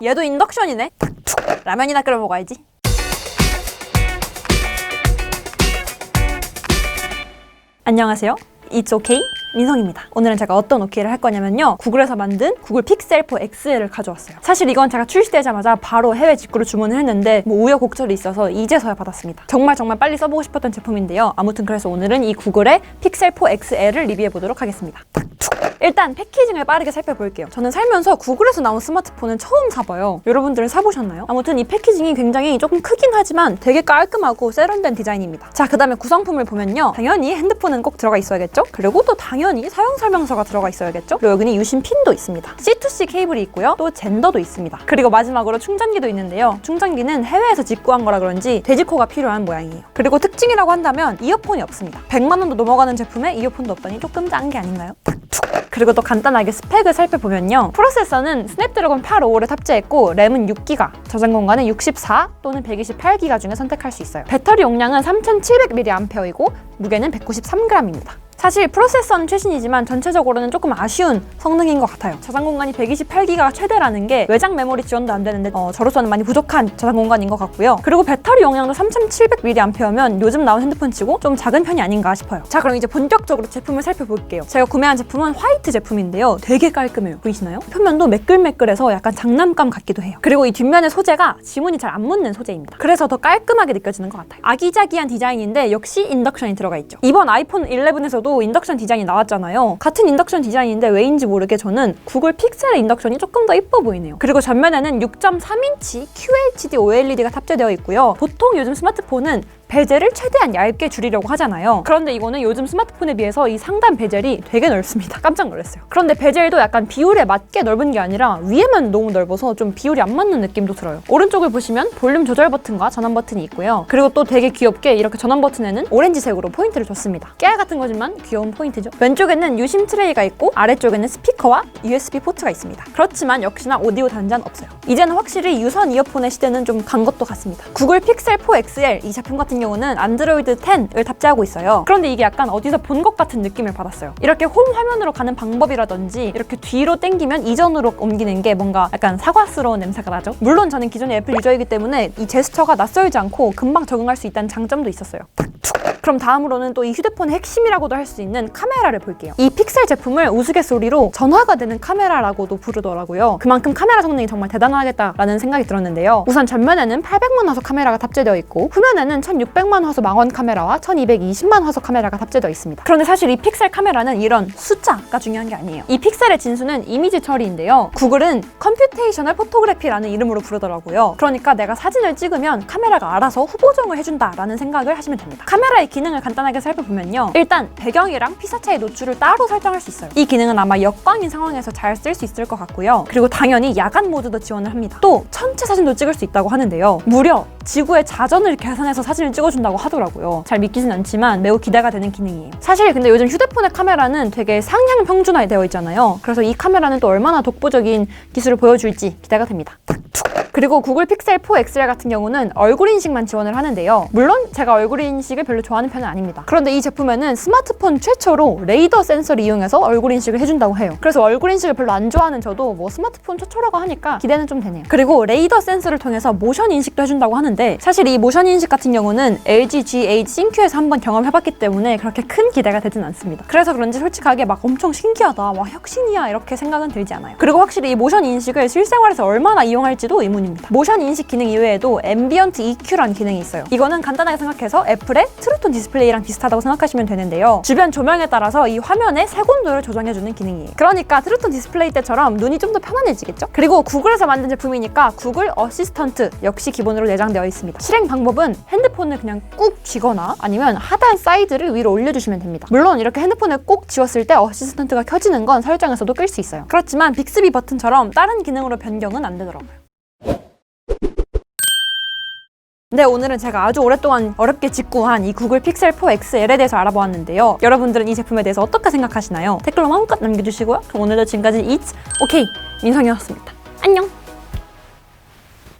얘도 인덕션이네. 라면이나 끓여 먹어야지. 안녕하세요. It's OK 민성입니다. 오늘은 제가 어떤 OK를 할 거냐면요, 구글에서 만든 구글 픽셀 4 XL을 가져왔어요. 사실 이건 제가 출시되자마자 바로 해외 직구로 주문을 했는데 우여곡절이 있어서 이제서야 받았습니다. 정말 빨리 써보고 싶었던 제품인데요. 아무튼 그래서 오늘은 이 구글의 픽셀 4 XL을 리뷰해보도록 하겠습니다. 일단 패키징을 빠르게 살펴볼게요. 저는 살면서 구글에서 나온 스마트폰은 처음 사봐요. 여러분들은 사보셨나요? 아무튼 이 패키징이 굉장히 조금 크긴 하지만 되게 깔끔하고 세련된 디자인입니다. 자, 그 다음에 구성품을 보면요, 당연히 핸드폰은 꼭 들어가 있어야겠죠? 그리고 또 당연히 사용설명서가 들어가 있어야겠죠? 그리고 여기는 유심 핀도 있습니다. C2C 케이블이 있고요, 또 젠더도 있습니다. 그리고 마지막으로 충전기도 있는데요, 충전기는 해외에서 직구한 거라 그런지 데지코가 필요한 모양이에요. 그리고 특징이라고 한다면 이어폰이 없습니다. 100만 원도 넘어가는 제품에 이어폰도 없다니 조금 짠 게 아닌가요? 그리고 또 간단하게 스펙을 살펴보면요, 프로세서는 스냅드래곤 855를 탑재했고 램은 6기가, 저장 공간은 64 또는 128기가 중에 선택할 수 있어요. 배터리 용량은 3700mAh이고 무게는 193g입니다. 사실 프로세서는 최신이지만 전체적으로는 조금 아쉬운 성능인 것 같아요. 저장 공간이 128기가가 최대라는 게 외장 메모리 지원도 안 되는데 저로서는 많이 부족한 저장 공간인 것 같고요. 그리고 배터리 용량도 3700mAh면 요즘 나온 핸드폰 치고 좀 작은 편이 아닌가 싶어요. 자, 그럼 이제 본격적으로 제품을 살펴볼게요. 제가 구매한 제품은 화이트 제품인데요, 되게 깔끔해요. 보이시나요? 표면도 매끌매끌해서 약간 장난감 같기도 해요. 그리고 이 뒷면의 소재가 지문이 잘 안 묻는 소재입니다. 그래서 더 깔끔하게 느껴지는 것 같아요. 아기자기한 디자인인데 역시 인덕션이 들어가 있죠. 이번 아이폰 11에서도 인덕션 디자인이 나왔잖아요. 같은 인덕션 디자인인데 왜인지 모르게 저는 구글 픽셀의 인덕션이 조금 더 예뻐 보이네요. 그리고 전면에는 6.3인치 QHD OLED가 탑재되어 있고요. 보통 요즘 스마트폰은 베젤을 최대한 얇게 줄이려고 하잖아요. 그런데 이거는 요즘 스마트폰에 비해서 이 상단 베젤이 되게 넓습니다. 깜짝 놀랐어요. 그런데 베젤도 약간 비율에 맞게 넓은 게 아니라 위에만 너무 넓어서 좀 비율이 안 맞는 느낌도 들어요. 오른쪽을 보시면 볼륨 조절 버튼과 전원 버튼이 있고요. 그리고 또 되게 귀엽게 이렇게 전원 버튼에는 오렌지색으로 포인트를 줬습니다. 깨알 같은 거지만 귀여운 포인트죠. 왼쪽에는 유심 트레이가 있고 아래쪽에는 스피커와 USB 포트가 있습니다. 그렇지만 역시나 오디오 단자는 없어요. 이제는 확실히 유선 이어폰의 시대는 좀 간 것도 같습니다. 구글 픽셀 4 XL 이 제품 같은 경우는 안드로이드 10을 탑재하고 있어요. 그런데 이게 약간 어디서 본 것 같은 느낌을 받았어요. 이렇게 홈 화면으로 가는 방법이라든지 이렇게 뒤로 당기면 이전으로 옮기는 게 뭔가 약간 사과스러운 냄새가 나죠. 물론 저는 기존의 애플 유저이기 때문에 이 제스처가 낯설지 않고 금방 적응할 수 있다는 장점도 있었어요. 그럼 다음으로는 또 이 휴대폰의 핵심이라고도 할 수 있는 카메라를 볼게요. 이 픽셀 제품을 우스갯소리로 전화가 되는 카메라라고도 부르더라고요. 그만큼 카메라 성능이 정말 대단하겠다라는 생각이 들었는데요. 우선 전면에는 800만 화소 카메라가 탑재되어 있고 후면에는 1600만 화소 망원 카메라와 1220만 화소 카메라가 탑재되어 있습니다. 그런데 사실 이 픽셀 카메라는 이런 숫자가 중요한 게 아니에요. 이 픽셀의 진수는 이미지 처리인데요, 구글은 컴퓨테이셔널 포토그래피라는 이름으로 부르더라고요. 그러니까 내가 사진을 찍으면 카메라가 알아서 후보정을 해준다라는 생각을 하시면 됩니다. 카메라의 기능을 간단하게 살펴보면요, 일단 배경이랑 피사체의 노출을 따로 설정할 수 있어요. 이 기능은 아마 역광인 상황에서 잘 쓸 수 있을 것 같고요. 그리고 당연히 야간 모드도 지원을 합니다. 또 천체 사진도 찍을 수 있다고 하는데요, 무려 지구의 자전을 계산해서 사진을 찍어준다고 하더라고요. 잘 믿기진 않지만 매우 기대가 되는 기능이에요. 사실 근데 요즘 휴대폰의 카메라는 되게 상향 평준화되어 있잖아요. 그래서 이 카메라는 또 얼마나 독보적인 기술을 보여줄지 기대가 됩니다. 그리고 구글 픽셀 4 XL 같은 경우는 얼굴 인식만 지원을 하는데요, 물론 제가 얼굴 인식을 별로 좋아하는 편은 아닙니다. 그런데 이 제품에는 스마트폰 최초로 레이더 센서를 이용해서 얼굴 인식을 해준다고 해요. 그래서 얼굴 인식을 별로 안 좋아하는 저도 뭐 스마트폰 최초라고 하니까 기대는 좀 되네요. 그리고 레이더 센서를 통해서 모션 인식도 해준다고 하는데 사실 이 모션 인식 같은 경우는 LG G8 싱큐에서 한번 경험해봤기 때문에 그렇게 큰 기대가 되진 않습니다. 그래서 그런지 솔직하게 막 엄청 신기하다, 와 혁신이야 이렇게 생각은 들지 않아요. 그리고 확실히 이 모션 인식을 실생활에서 얼마나 이용할지도 의문입니다. 모션 인식 기능 이외에도 앰비언트 EQ라는 기능이 있어요. 이거는 간단하게 생각해서 애플의 트루톤 디스플레이랑 비슷하다고 생각하시면 되는데요, 주변 조명에 따라서 이 화면의 색온도를 조정해주는 기능이에요. 그러니까 트루톤 디스플레이 때처럼 눈이 좀 더 편안해지겠죠? 그리고 구글에서 만든 제품이니까 구글 어시스턴트 역시 기본으로 내장되어 있습니다. 실행 방법은 핸드폰을 그냥 꾹 쥐거나 아니면 하단 사이드를 위로 올려주시면 됩니다. 물론 이렇게 핸드폰을 꼭 쥐었을 때 어시스턴트가 켜지는 건 설정에서도 끌 수 있어요. 그렇지만 빅스비 버튼처럼 다른 기능으로 변경은 안 되더라고요. 네, 오늘은 제가 아주 오랫동안 어렵게 직구한 이 구글 픽셀 4 XL에 대해서 알아보았는데요. 여러분들은 이 제품에 대해서 어떻게 생각하시나요? 댓글로 마음껏 남겨주시고요. 그럼 오늘도 지금까지 It's OK 민성이었습니다. 안녕!